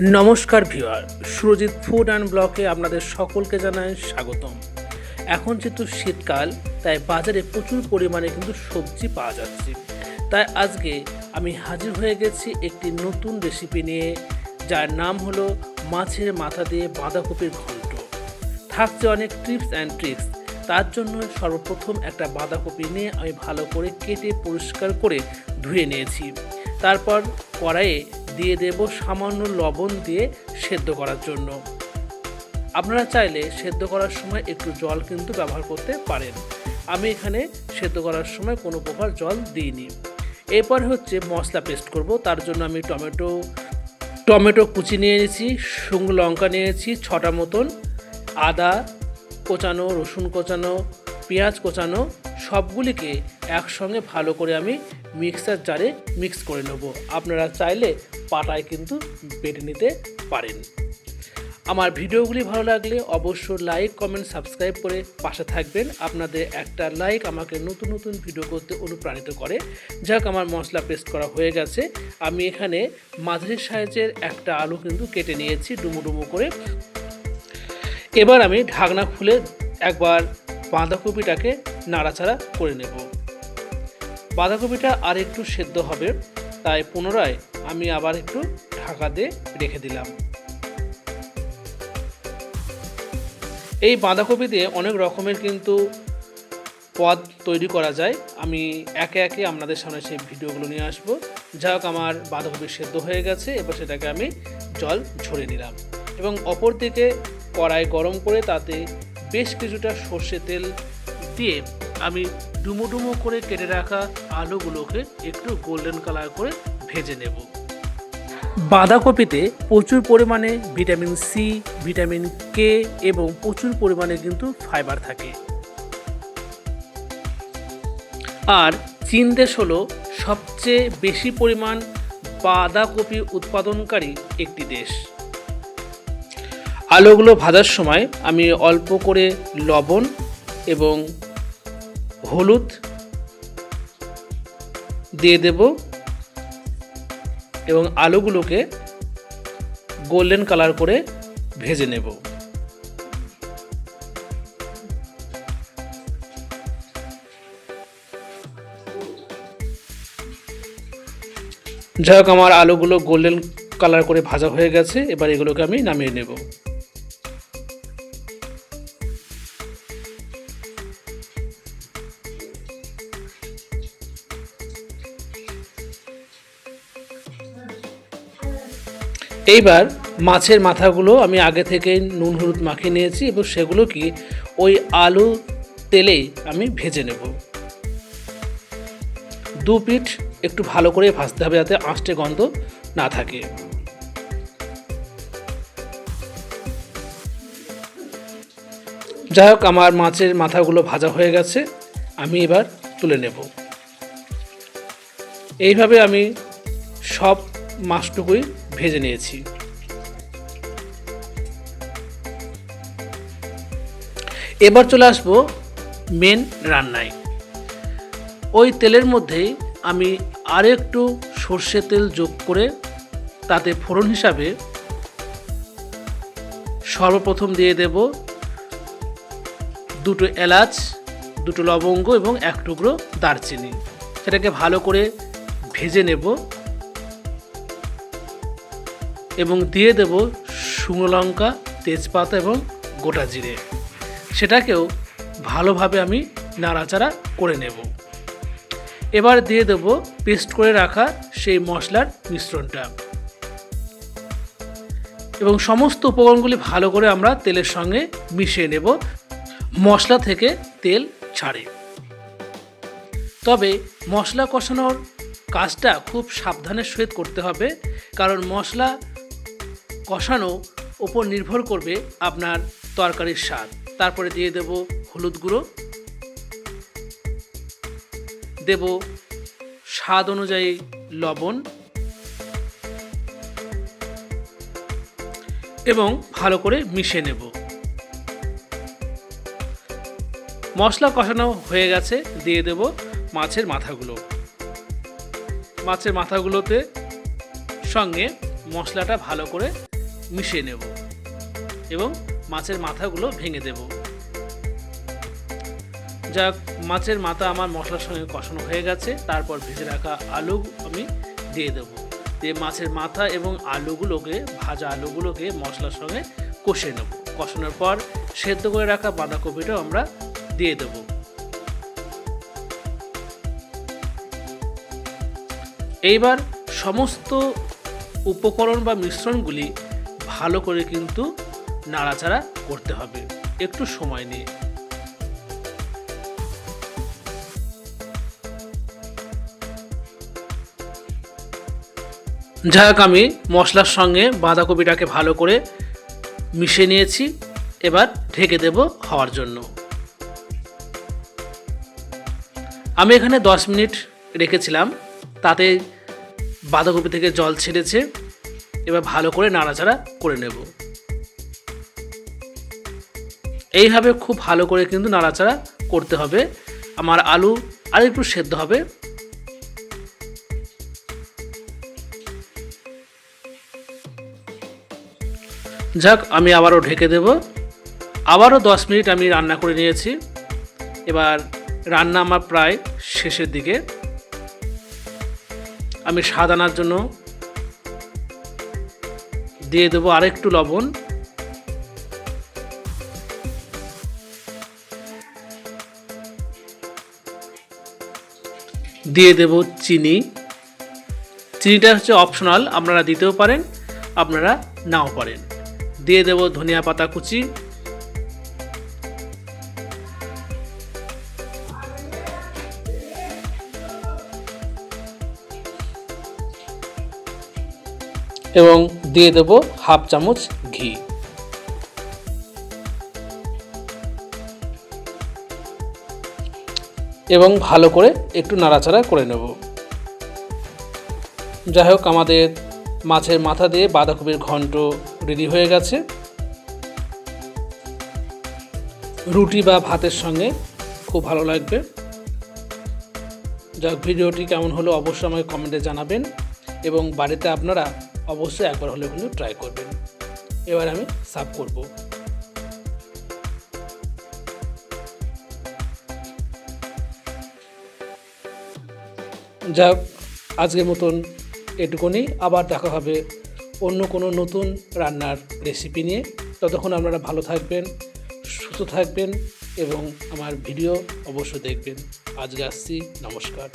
নমস্কার viewer, Surajit food and ব্লগে আপনাদের সকলকে জানাই স্বাগতম। এখন যেহেতু শীতকাল, তাই বাজারে প্রচুর পরিমাণে কিন্তু সবজি পাওয়া যাচ্ছে। তাই আজকে আমি হাজির হয়ে গেছি একটি নতুন রেসিপি নিয়ে, যার নাম হলো মাছের মাথা দিয়ে বাঁধাকপির ঘন্ট। থাকছে অনেক টিপস অ্যান্ড ট্রিক্স। তার জন্য সর্বপ্রথম একটা বাঁধাকপি নিয়ে আমি ভালো করে কেটে পরিষ্কার করে ধুয়ে নিয়েছি। তারপর কড়াইয়ে দিয়ে দেব সামান্য লবণ দিয়ে সেদ্ধ করার জন্য। আপনারা চাইলে সেদ্ধ করার সময় একটু জল কিন্তু ব্যবহার করতে পারেন। আমি এখানে সেদ্ধ করার সময় কোনো প্রকার জল দিইনি। এরপর হচ্ছে মশলা পেস্ট করব। তার জন্য আমি টমেটো কুচি নিয়ে নিয়েছি, শুকনো লঙ্কা নিয়েছি 6টা মতন, আদা কোচানো, রসুন কোচানো, পেঁয়াজ কোচানো, সবগুলিকে একসঙ্গে ভালো করে আমি মিক্সার জারে মিক্স করে নেব। আপনারা চাইলে পাটায় কিন্তু বেটে নিতে পারেন। আমার ভিডিওগুলি ভালো লাগলে অবশ্যই লাইক, কমেন্ট, সাবস্ক্রাইব করে পাশে থাকবেন। আপনাদের একটা লাইক আমাকে নতুন নতুন ভিডিও করতে অনুপ্রাণিত করে। যাক, আমার মশলা পেস্ট করা হয়ে গেছে। আমি এখানে মাঝারি সাইজের একটা আলু কিন্তু কেটে নিয়েছি ডুমো ডুমো করে। এবার আমি ঢাকনা খুলে একবার বাঁধাকপিটাকে নাড়াচাড়া করে নেব। বাঁধাকপিটা আর একটু সেদ্ধ হবে, তাই পুনরায় আমি আবার একটু ঢাকা দিয়ে রেখে দিলাম। এই বাঁধাকপি দিয়ে অনেক রকমের কিন্তু পদ তৈরি করা যায়। আমি একে একে আপনাদের সামনে সেই ভিডিওগুলো নিয়ে আসবো। যাক, আমার বাঁধাকপি সেদ্ধ হয়ে গেছে। এবার সেটাকে আমি জল ঝরিয়ে নিলাম এবং অপর দিকে কড়াই গরম করে তাতে বেশ কিছুটা সর্ষে তেল দিয়ে আমি ডুমো ডুমো করে কেটে রাখা আলুগুলোকে একটু গোল্ডেন কালার করে ভেজে নেব। বাঁধাকপিতে প্রচুর পরিমাণে ভিটামিন সি, ভিটামিন কে এবং প্রচুর পরিমাণে কিন্তু ফাইবার থাকে। আর চীন দেশ হলো সবচেয়ে বেশি পরিমাণ বাঁধাকপি উৎপাদনকারী একটি দেশ। আলুগুলো ভাজার সময় আমি অল্প করে লবণ এবং হলুদ দিয়ে দেব এবং আলুগুলোকে গোল্ডেন কালার করে ভেজে নেব। যাই হোক, আমার আলুগুলো গোল্ডেন কালার করে ভাজা হয়ে গেছে। এবার এগুলোকে আমি নামিয়ে নেব। এইবার মাছের মাথাগুলো আমি আগে থেকে নুন হলুদ মাখিয়ে নিয়েছি এবং সেগুলো কি ওই আলু তেলেই আমি ভেজে নেব। দু পিঠ একটু ভালো করে ভাজতে হবে যাতে আঁশটে গন্ধ না থাকে। যাই হোক, আমার মাছের মাথাগুলো ভাজা হয়ে গেছে। আমি এবার তুলে নেব। এইভাবে আমি সব মাছটুকুই ভেজে নিয়েছি। এবার চলে আসবো মেন রান্নায়। ওই তেলের মধ্যেই আমি আর একটু সর্ষে তেল যোগ করে তাতে ফোড়ন হিসাবে সর্বপ্রথম দিয়ে দেব 2টো এলাচ, 2টো লবঙ্গ এবং 1 টুকরো দারচিনি। সেটাকে ভালো করে ভেজে নেব এবং দিয়ে দেব শুকনো লঙ্কা, তেজপাতা এবং গোটা জিরে। সেটাকেও ভালোভাবে আমি নাড়াচাড়া করে নেব। এবার দিয়ে দেব পেস্ট করে রাখা সেই মশলার মিশ্রণটা এবং সমস্ত উপকরণগুলি ভালো করে আমরা তেলের সঙ্গে মিশিয়ে নেব। মশলা থেকে তেল ছাড়ে। তবে মশলা কষানোর কাজটা খুব সাবধানের সহিত করতে হবে, কারণ মশলা কষানো ওপর নির্ভর করবে আপনার তরকারির স্বাদ। তারপরে দিয়ে দেব হলুদ গুঁড়ো, দেব স্বাদ অনুযায়ী লবণ এবং ভালো করে মিশিয়ে নেব। মশলা কষানো হয়ে গেছে। দিয়ে দেব মাছের মাথাগুলো। মাছের মাথাগুলোতে সঙ্গে মশলাটা ভালো করে মিশিয়ে নেব এবং মাছের মাথাগুলো ভেঙে দেব। যাক, মাছের মাথা আমার মশলার সঙ্গে কষানো হয়ে গেছে। তারপর ভেজে রাখা আলু আমি দিয়ে দেবো। দিয়ে মাছের মাথা এবং ভাজা আলুগুলোকে মশলার সঙ্গে কষিয়ে নেব। কষানোর পর সেদ্ধ করে রাখা বাঁধাকপিটাও আমরা দিয়ে দেব। এইবার সমস্ত উপকরণ বা মিশ্রণগুলি ভালো করে কিন্তু নাড়াচাড়া করতে হবে একটু সময় নিয়ে। যাক, আমি মশলার সঙ্গে বাঁধাকপিটাকে ভালো করে মিশিয়ে নিয়েছি। এবার ঢেকে দেব হওয়ার জন্য। আমি এখানে 10 মিনিট রেখেছিলাম, তাতে বাঁধাকপি থেকে জল ছেড়েছে। এবার ভালো করে নাড়াচাড়া করে নেব। এইভাবে খুব ভালো করে কিন্তু নাড়াচাড়া করতে হবে। আমার আলু আর একটু সেদ্ধ হবে। যাক, আমি আবারও ঢেকে দেব। আবারও 10 মিনিট আমি রান্না করে নিয়েছি। এবার রান্না আমার প্রায় শেষের দিকে। আমি স্বাদ আনার জন্য দিয়ে দেবো আরেকটু লবণ। দিয়ে দেব চিনি। চিনিটা হচ্ছে অপশনাল, আপনারা দিতেও পারেন, আপনারা নাও পারেন। দিয়ে দেব ধনিয়া পাতা কুচি। এবং দিয়ে দেব হাফ চামচ ঘি। এবং ভালো করে একটু নাড়াচাড়া করে নেব। যাই হোক, আমাদের মাছের মাথা দিয়ে বাঁধাকপির ঘন্ট রেডি হয়ে গেছে। রুটি বা ভাতের সঙ্গে খুব ভালো লাগবে। যাক, ভিডিওটি কেমন হলো অবশ্যই আমাকে কমেন্টে জানাবেন এবং বাড়িতে আপনারা অবশ্যই একবার হলেও কিন্তু ট্রাই করবেন। এবার আমি সার্ভ করব। যাক, আজকের মতন এটুকুনি। আবার দেখা হবে অন্য কোনো নতুন রান্নার রেসিপি নিয়ে। ততক্ষণ আপনারা ভালো থাকবেন, সুস্থ থাকবেন এবং আমার ভিডিও অবশ্যই দেখবেন। আজকে আসছি, নমস্কার।